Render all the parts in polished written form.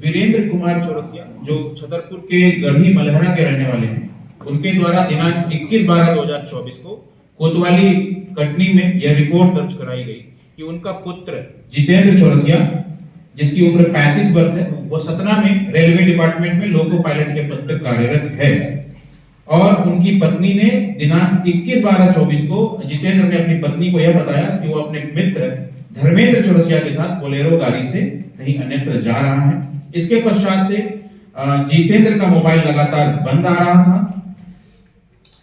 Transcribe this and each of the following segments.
वीरेंद्र कुमार चौरसिया जो छतरपुर के गढ़ी मलहरा के रहने वाले हैं, उनके द्वारा दिनांक 21/12/2024 को कोतवाली कटनी में यह रिपोर्ट दर्ज कराई गई कि उनका पुत्र जितेंद्र चौरसिया, जिसकी उम्र 35 वर्ष है, वो सतना में रेलवे डिपार्टमेंट में लोको पायलट के पद पर कार्यरत है। और उनकी पत्नी ने दिनांक 21/12/24 को जितेंद्र ने अपनी पत्नी को यह बताया कि वो अपने मित्र धर्मेंद्र चौरसिया के साथ बोलेरो गाड़ी से कहीं अन्यत्र जा रहा है। इसके पश्चात से जितेंद्र का मोबाइल लगातार बंद आ रहा था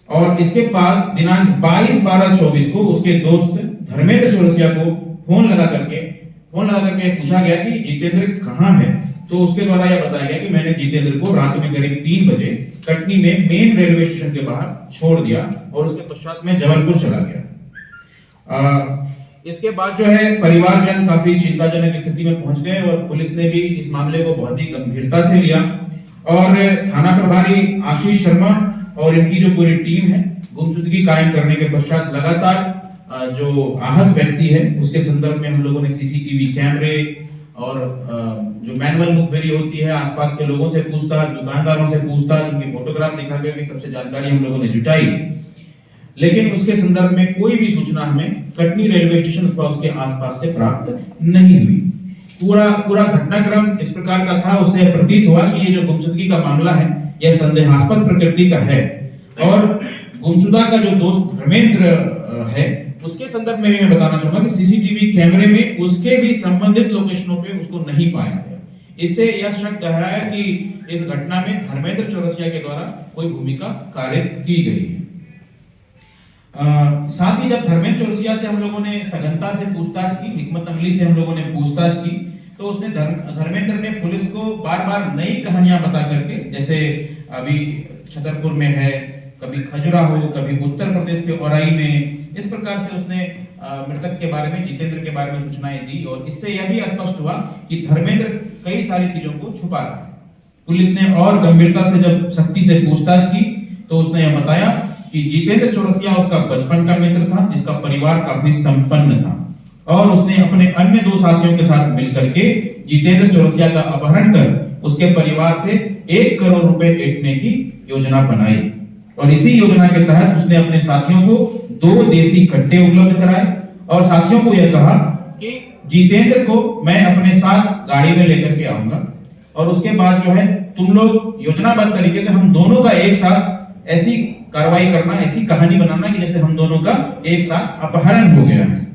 और इसके बाद दिनांक 22/12/24 को उसके दोस्त धर्मेंद्र चौरसिया को फोन लगा करके पूछा गया कि जितेंद्र कहाँ है। तो उसके द्वारा यह बताया गया कि मैंने जितेंद्र को रात में करीब 3 बजे कटनी में मेन रेलवे स्टेशन के बाहर छोड़ दिया और उसके पश्चात में जबलपुर चला गया। इसके बाद जो है परिवारजन काफी चिंताजनक स्थिति में पहुंच गए और पुलिस ने भी इस मामले को बहुत ही गंभीरता से लिया और थाना प्रभारी आशीष शर्मा और इनकी जो पूरी टीम है, गुमशुदगी कायम करने के पश्चात लगातार जो आहत व्यक्ति है उसके संदर्भ में हम लोगों ने सीसीटीवी कैमरे और जो मैनुअल मुखबिरी होती है, आसपास के लोगों से पूछताछ, दुकानदारों से पूछताछ, उनकी फोटोग्राफ दिखा करके सबसे जानकारी हम लोगों ने जुटाई, लेकिन उसके संदर्भ में कोई भी सूचना हमें कटनी रेलवे स्टेशन अथवा उसके आसपास से प्राप्त नहीं हुई। पूरा घटनाक्रम इस प्रकार का था, उससे प्रतीत हुआ कि ये जो गुमशुदगी का मामला है यह संदेहास्पद प्रकृति का है और गुमशुदा का जो दोस्त धर्मेंद्र है उसके संदर्भ में मैं बताना चाहूंगा कि सीसीटीवी कैमरे में उसके भी संबंधित लोकेशनों पे उसको नहीं पाया गया। इससे यह शक गहराया कि इस घटना में धर्मेंद्र चौरसिया के द्वारा कोई भूमिका कारित की गई है। साथ ही जब धर्मेंद्र चौरसिया से हम लोगों ने सघनता से पूछताछ की, हिकमत अमली से हम लोगों ने पूछताछ की, तो उसने धर्मेंद्र ने पुलिस को बार-बार नई कहानियां बता करके, जैसे अभी छतरपुर में है, कभी खजुराहो, कभी उत्तर प्रदेश के औराई में, इस प्रकार से उसने मृतक के बारे में, जितेंद्र के बारे में सूचनाएं दी और इससे यह भी स्पष्ट हुआ कि धर्मेंद्र कई सारी चीजों को छुपा रहा है। पुलिस ने और गंभीरता से जब सख्ती से पूछताछ की तो उसने यह बताया कि जितेंद्र चौरसिया उसका बचपन का मित्र था, जिसका परिवार काफी संपन्न था और उसने अपने अन्य 2 साथियों के साथ मिलकर के जितेंद्र चौरसिया का अपहरण कर उसके परिवार से 1 करोड़ रुपए ऐंठने की योजना बनाई और इसी योजना के तहत उसने अपने साथियों को 2 देसी कट्टे उपलब्ध कराए और साथियों को यह कहा कि जितेंद्र को मैं अपने साथ गाड़ी में लेकर के आऊंगा और उसके बाद जो है तुम लोग योजनाबद्ध तरीके से हम दोनों का एक साथ ऐसी कार्रवाई करना, ऐसी कहानी बनाना कि जैसे हम दोनों का एक साथ अपहरण हो गया है।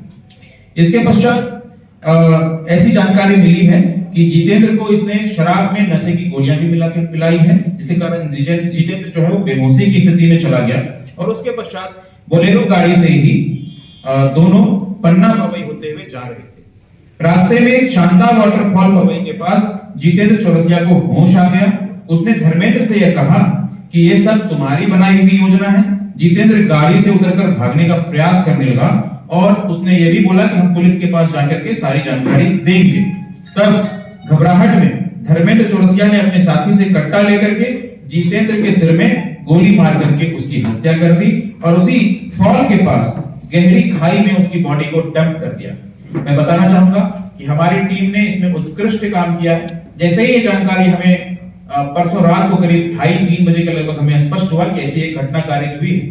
इसके पश्चात ऐसी जानकारी मिली है कि जितेंद्र को इसने शराब में नशे की गोलियां भी मिला के पिलाई है, जिसके कारण जितेंद्र जो है वो बेहोशी की स्थिति में चला गया और उसके पश्चात बोलेरो गाड़ी से ही दोनों पन्ना पवई होते हुए जा रहे थे। रास्ते में शांता वाटरफॉल पवई के पास जितेंद्र चौरसिया को होश आ गया। उसने धर्मेंद्र से यह कहा कि ये सब तुम्हारी बनाई हुई योजना है। जितेंद्र गाड़ी से उतरकर भागने का प्रयास करने लगा और उसने ये भी बोला कि हम पुलिस के पास जाकर के सारी जानकारी देंगे। तब घबराहट में धर्मेंद्र चौरसिया ने अपने साथी से कट्टा लेकर के जितेंद्र के सिर में गोली मार करके उसकी हत्या कर दी और उसी फॉल के पास गहरी खाई में उसकी बॉडी को डंप कर दिया। मैं बताना चाहूंगा कि हमारी टीम ने इसमें उत्कृष्ट काम किया है। जैसे ही ये जानकारी हमें परसों रात को करीब 2:30-3 बजे के लगभग हमें स्पष्ट हुआ कि ऐसी एक घटना कारित हुई है,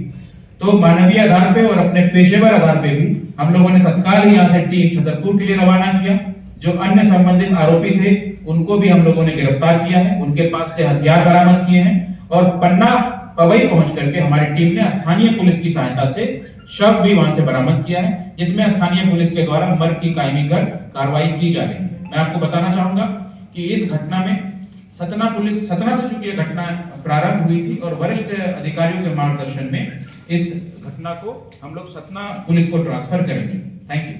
तो मानवीय आधार पे और अपने पेशेवर आधार पे भी हम लोगों ने तत्काल ही यहाँ से टीम छतरपुर के लिए रवाना किया। जो अन्य संबंधित आरोपी थे उनको भी हम लोगों ने गिरफ्तार किया है, उनके पास से हथियार बरामद किए हैं और पन्ना पवई पहुंच करके हमारी टीम ने स्थानीय पुलिस की सहायता से शव भी वहां से बरामद किया है, जिसमें स्थानीय पुलिस के द्वारा मर्ग की कायमी कर कार्रवाई की जा रही है। मैं आपको बताना चाहूंगा कि इस घटना में सतना से चूंकि यह घटना प्रारंभ हुई थी और वरिष्ठ अधिकारियों के मार्गदर्शन में इस घटना को हम लोग सतना पुलिस को ट्रांसफर करेंगे। Thank you.